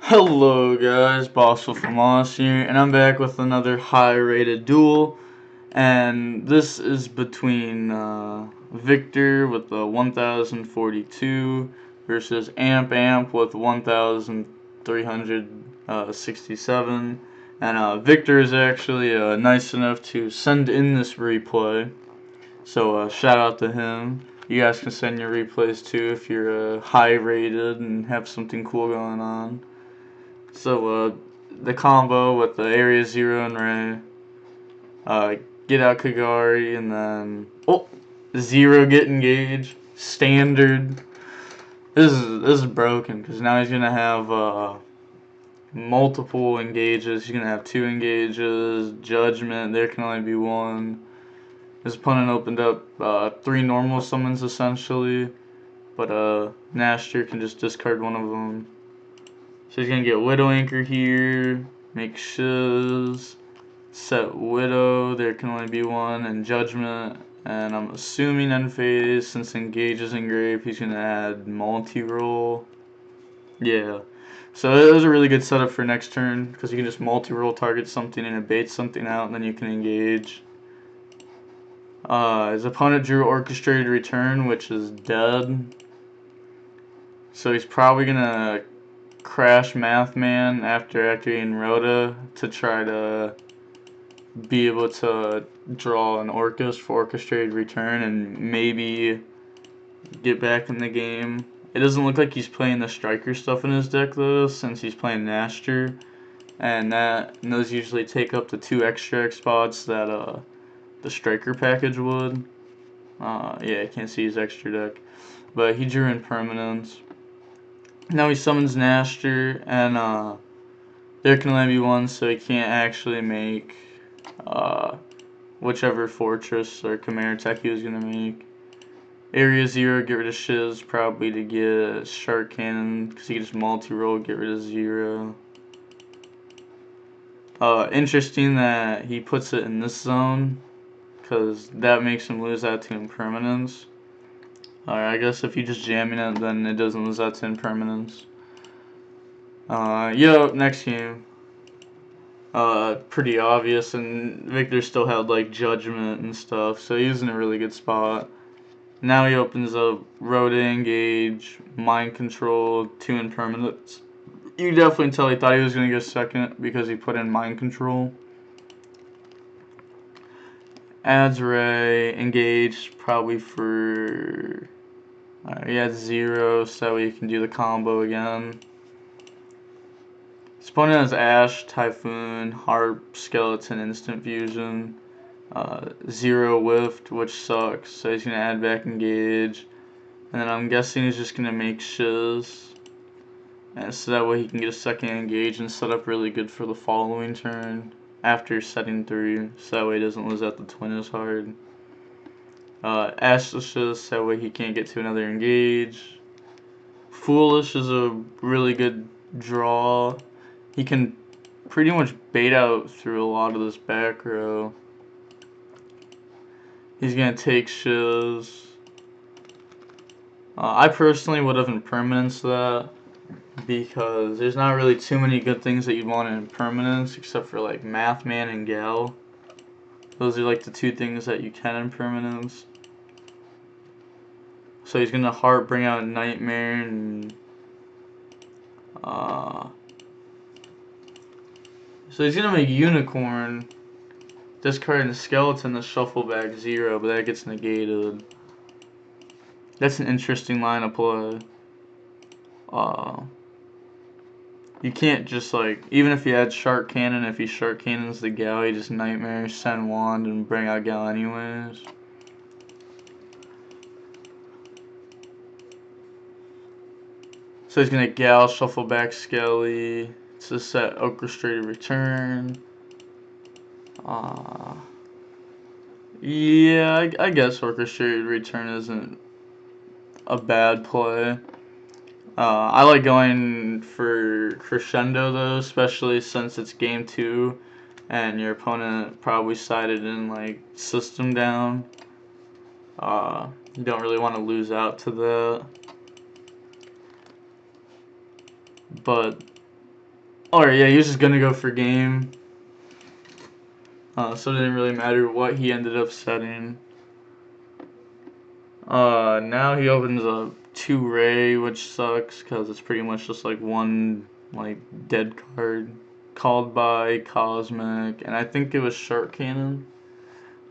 Hello guys, Boswell from Lost here, and I'm back with another high-rated duel, and this is between Victor with the 1042 versus Amp with 1367, and Victor is actually nice enough to send in this replay, so shout out to him. You guys can send your replays too if you're high-rated and have something cool going on. So, the combo with the Area Zero and Ray, get out Kagari, and then, Zero get engaged, standard. This is broken, because now he's going to have, multiple engages. He's going to have 2 engages, Judgment, there can only be 1. His opponent opened up, 3 normal summons, essentially, but, Nashter can just discard one of them. So he's going to get Widow Anchor here, make shiz, set Widow, there can only be 1, and Judgment, and I'm assuming end phase, since Engage is engraved, he's going to add multi-roll. Yeah, so it was a really good setup for next turn, because you can just multi-roll, target something, and it baits something out, and then you can engage. His opponent drew Orchestrated Return, which is dead, so he's probably going to crash Mathman after activating Rhoda to try to be able to draw an Orcust for Orchestrated Return and maybe get back in the game. It doesn't look like he's playing the Striker stuff in his deck though, since he's playing Nashter, and those usually take up the 2 extra spots that the Striker package would. Yeah, I can't see his extra deck, but he drew Impermanence. Now he summons Nashter, and there can only be 1, so he can't actually make whichever Fortress or Chimera tech he was going to make. Area 0, get rid of Shiz, probably to get Shark Cannon, because he can just multi-roll, get rid of 0. Interesting that he puts it in this zone, because that makes him lose out to Impermanence. I guess if you're just jamming it, then it doesn't lose out to Impermanence. Next game. Pretty obvious, and Victor still had like Judgment and stuff, so he was in a really good spot. Now he opens up Rhoda Engage, Mind Control, 2 Impermanence. You definitely tell he thought he was going to go second because he put in Mind Control. Adds Ray, Engage, probably for... he adds 0, so he can do the combo again. His opponent has Ash, Typhoon, Harp, Skeleton, Instant Fusion, 0 Whiffed, which sucks, so he's going to add back Engage, and then I'm guessing he's just going to make Shiz, and so that way he can get a second Engage and set up really good for the following turn after setting 3, so that way he doesn't lose out the twin as hard. Ash the Shiz, so that way he can't get to another Engage. Foolish is a really good draw. He can pretty much bait out through a lot of this back row. He's going to take Shiz. I personally would have Impermanence that, because there's not really too many good things that you'd want in Impermanence except for like Mathman and Gal. Those are like the 2 things that you can Impermanence. So he's going to Heart, bring out Nightmare, and so he's going to make Unicorn, discarding the Skeleton to shuffle back 0, but that gets negated. That's an interesting line of play. You can't just like, even if he had Shark Cannon, if he Shark Cannons the Gal, he just Nightmare, send Wand, and bring out Gal anyways. So he's gonna Gal, shuffle back Skelly to set Orchestrated Return. Yeah, I guess Orchestrated Return isn't a bad play. I like going for Crescendo though, especially since it's game 2 and your opponent probably sided in like System Down. You don't really want to lose out to that. But Alright, yeah, he was just gonna go for game. So it didn't really matter what he ended up setting. Now he opens up 2 Ray, which sucks because it's pretty much just like one like dead card called by Cosmic, and I think it was Shark Cannon.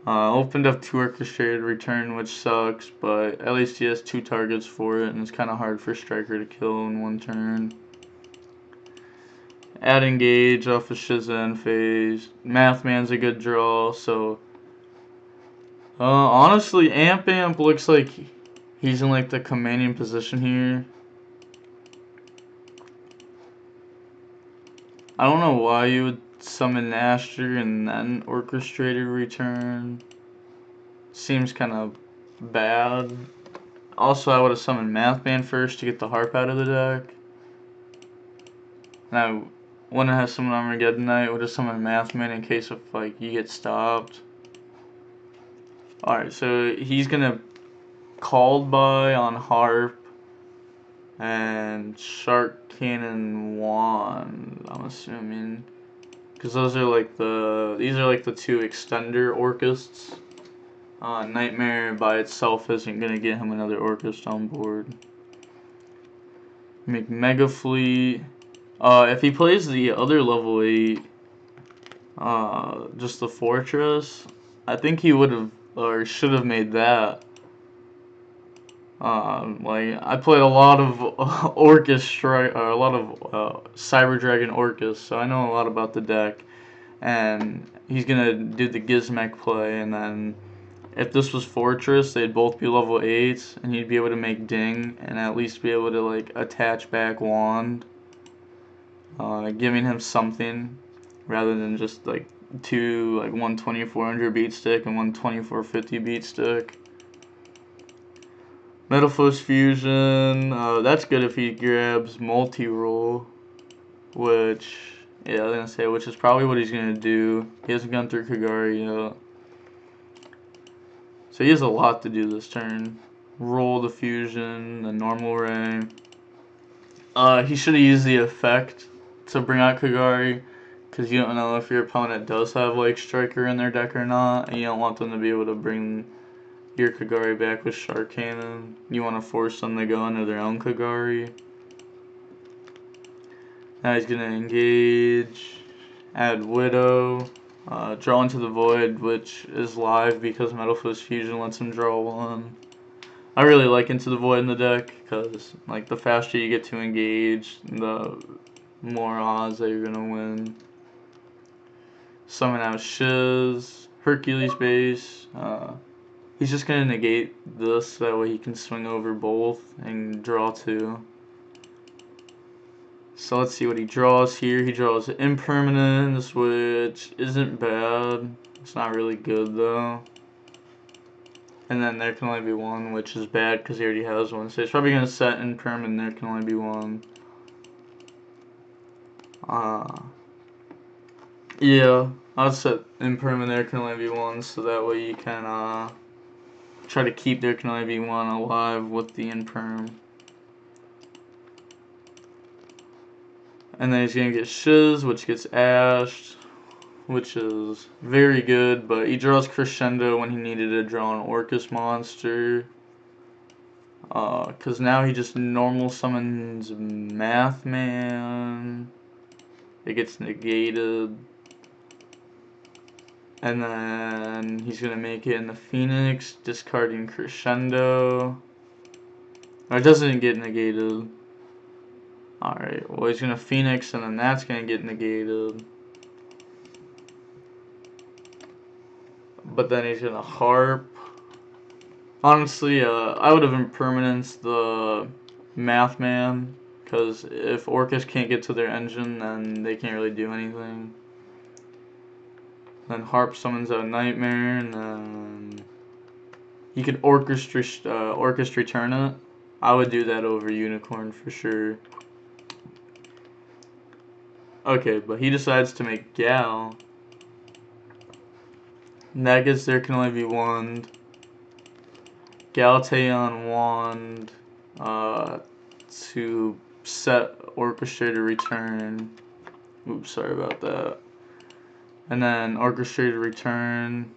Opened up 2 Orchestrated Return, which sucks, but at least he has 2 targets for it, and it's kind of hard for Striker to kill in 1 turn. Add Engage off of Shizen phase. Mathman's a good draw, so honestly, Amp looks like he's in like the commanding position here. I don't know why you would summon Asher and then Orchestrated Return. Seems kind of bad. Also, I would have summoned Mathman first to get the Harp out of the deck. And I wouldn't have summoned Armageddon Knight. Would have summoned Mathman in case of like you get stopped. Alright, so he's gonna Called by on Harp and Shark Cannon Wand, I'm assuming. Because these are like the 2 extender Orcusts. Nightmare by itself isn't gonna get him another Orcust on board. Make Mega Fleet. If he plays the other level 8, just the Fortress, I think he would have or should have made that. Like I played a lot of a lot of Cyber Dragon Orcust, so I know a lot about the deck. And he's gonna do the Gizmek play, and then if this was Fortress, they'd both be level 8s, and he'd be able to make Ding, and at least be able to like attach back Wand, giving him something, rather than just like 2 like 12400 beat stick and 12450 beat stick. Metaphos Fusion, that's good if he grabs multi-roll, which, yeah, I was gonna say, which is probably what he's gonna do. He hasn't gone through Kagari yet. So he has a lot to do this turn. Roll the fusion, the normal ray. He should have used the effect to bring out Kagari, because you don't know if your opponent does have like Striker in their deck or not, and you don't want them to be able to bring your Kagari back with Shark Cannon. You want to force them to go into their own Kagari. Now he's going to engage, add Widow, draw into the Void, which is live because Metalfoes Fusion lets him draw 1. I really like Into the Void in the deck because like the faster you get to engage, the more odds that you're going to win. Summon out Shiz, Hercules base. He's just going to negate this, so that way he can swing over both and draw 2. So let's see what he draws here. He draws Impermanence, which isn't bad. It's not really good though. And then there can only be 1, which is bad because he already has 1. So he's probably going to set Impermanent, there can only be 1. Yeah, I'll set Impermanent, there can only be 1, so that way you can try to keep there can only be 1 alive with the Imperm. And then he's going to get Shiz, which gets Ashed, which is very good, but he draws Crescendo when he needed to draw an Orcust monster. Because now he just normal summons Mathman. It gets negated. And then he's going to make it in the Phoenix, discarding Crescendo. Or it doesn't get negated. Alright, well he's going to Phoenix, and then that's going to get negated. But then he's going to Harp. Honestly, I would have impermanenced the Mathman, because if Orcust can't get to their engine, then they can't really do anything. Then Harp summons out Nightmare, and then he could Orcust return it. I would do that over Unicorn for sure. Okay, but he decides to make Gal. And that gets there can only be 1. Galteon Wand to set Orchestrator Return. Oops, sorry about that. And then Orchestrated Return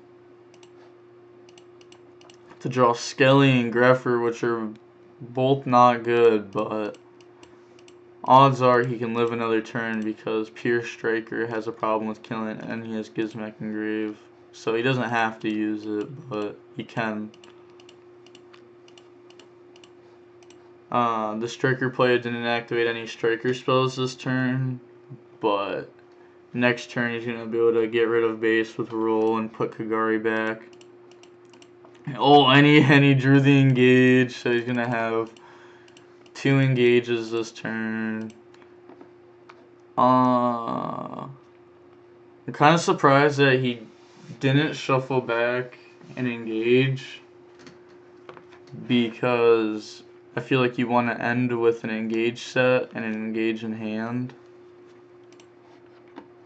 to draw Skelly and Greffer, which are both not good, but odds are he can live another turn because Pure Striker has a problem with killing it, and he has Gizmek and Grave. So he doesn't have to use it, but he can. The Striker player didn't activate any Striker spells this turn, but next turn he's going to be able to get rid of base with roll and put Kagari back. Oh, and he drew the engage, so he's going to have 2 engages this turn. I'm kind of surprised that he didn't shuffle back and engage, because I feel like you want to end with an engage set and an engage in hand.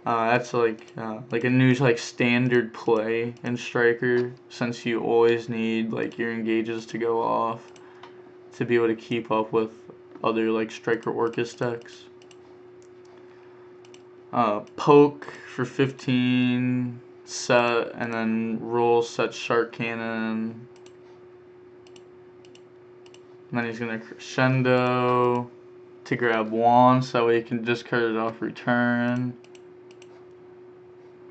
That's like a new like standard play in Striker, since you always need like your engages to go off to be able to keep up with other like Striker Orcust decks. Poke for 15, set, and then roll, set Shark Cannon. And then he's gonna Crescendo to grab Wand, so that way he can discard it off return.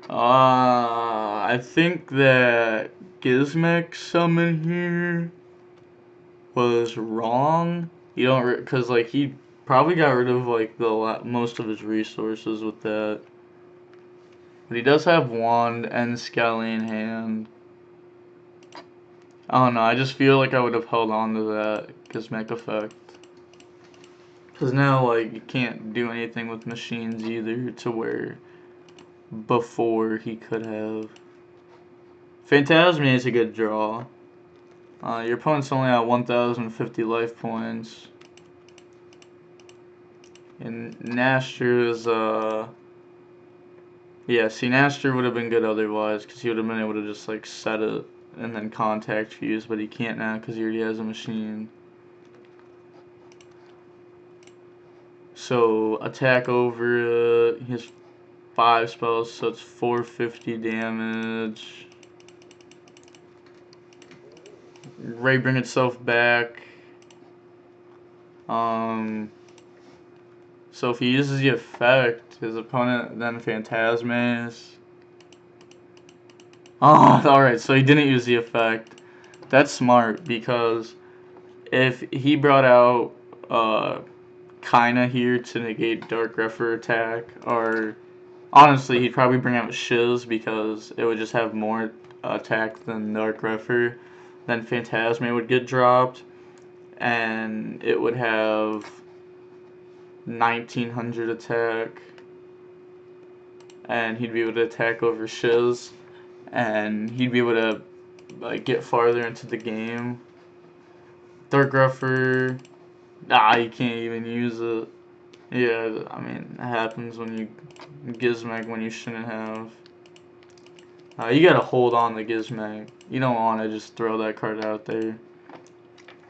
I think that Gizmek summon here was wrong. You don't, because like he probably got rid of like most of his resources with that. But he does have Wand and Skelly in hand. I don't know, I just feel like I would have held on to that Gizmek effect. Because now, like, you can't do anything with machines either, to where before he could have. Phantasme is a good draw. Your opponent's only at 1,050 life points. And Nasher is, yeah, see, Nasher would have been good otherwise, because he would have been able to just, like, set it and then contact fuse, but he can't now because he already has a machine. So, attack over it. He has 5 spells, so it's 450 damage. Ray bring itself back. So if he uses the effect, his opponent then Phantasmes. Oh, alright, so he didn't use the effect. That's smart, because if he brought out Kaina here to negate Dark Greffer attack, or honestly, he'd probably bring out Shiz because it would just have more attack than Dark Greffer, then Phantasme would get dropped, and it would have 1900 attack, and he'd be able to attack over Shiz, and he'd be able to like get farther into the game. Dark Greffer, you can't even use it. Yeah, I mean, it happens when you Gizmek when you shouldn't have. You gotta hold on to Gizmek. You don't want to just throw that card out there.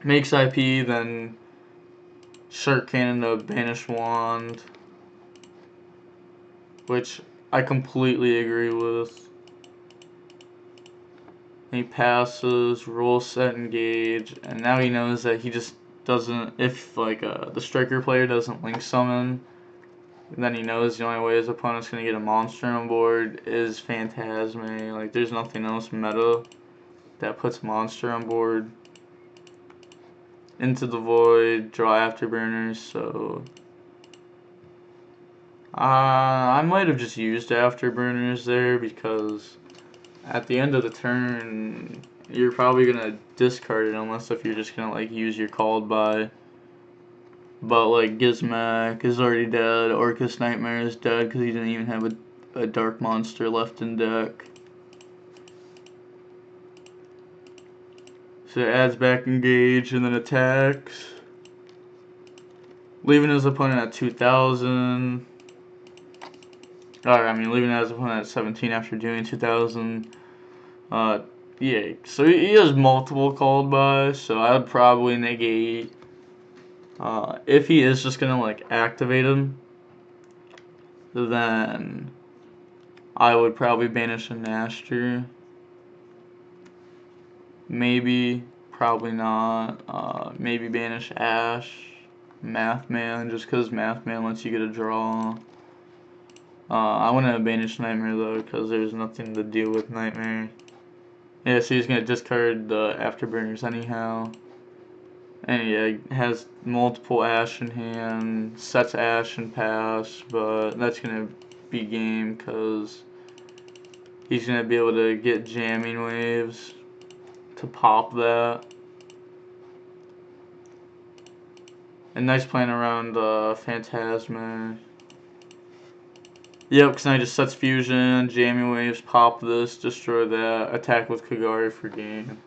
Makes IP, then Shark Cannon to Banish Wand, which I completely agree with. He passes, roll, set, engage, and now he knows that he just doesn't, if like the Striker player doesn't link summon, then he knows the only way his opponent's going to get a monster on board is Phantasme. Like, there's nothing else meta that puts monster on board. Into the Void, draw Afterburners, so I might have just used Afterburners there, because at the end of the turn you're probably gonna discard it, unless if you're just gonna like use your called by. But like Gizmek is already dead, Orcust Nightmare is dead because he didn't even have a dark monster left in deck. So it adds back engage and then attacks, leaving his opponent at 2,000. Leaving his opponent at 17 after doing 2,000. Yeah, so he has multiple called by, so I would probably negate. If he is just gonna like activate him, then I would probably banish a Naster. Maybe, probably not. Maybe banish Ash, Mathman, just because Mathman lets you get a draw. I wouldn't banish Nightmare though, because there's nothing to deal with Nightmare. Yeah, so he's gonna discard the Afterburners anyhow. And yeah, has multiple Ash in hand, sets Ash and pass, but that's gonna be game because he's gonna be able to get jamming waves to pop that. And nice playing around Phantasma. Yep, because now he just sets fusion, jamming waves, pop this, destroy that, attack with Kagari for game.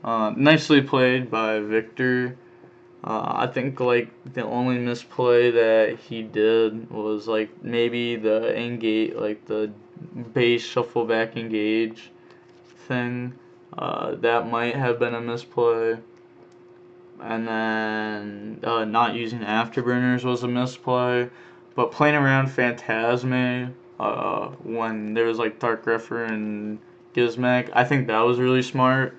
Nicely played by Victor. I think like the only misplay that he did was like maybe the engage, like the base shuffle back engage thing. That might have been a misplay. And then not using Afterburners was a misplay. But playing around Phantasme when there was like Dark Grepher and Gizmek, I think that was really smart.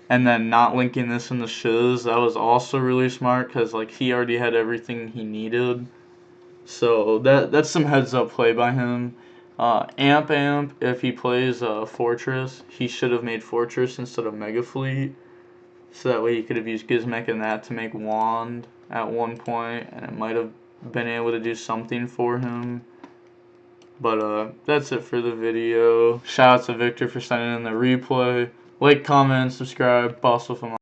And then not linking this in the shiz, that was also really smart because like he already had everything he needed. So that's some heads up play by him. Amp, if he plays Fortress, he should have made Fortress instead of Mega Fleet. So that way he could have used Gizmek and that to make Wand at one point, and it might have been able to do something for him. But that's it for the video. Shout out to Victor for sending in the replay. Like, comment, subscribe, boss with him.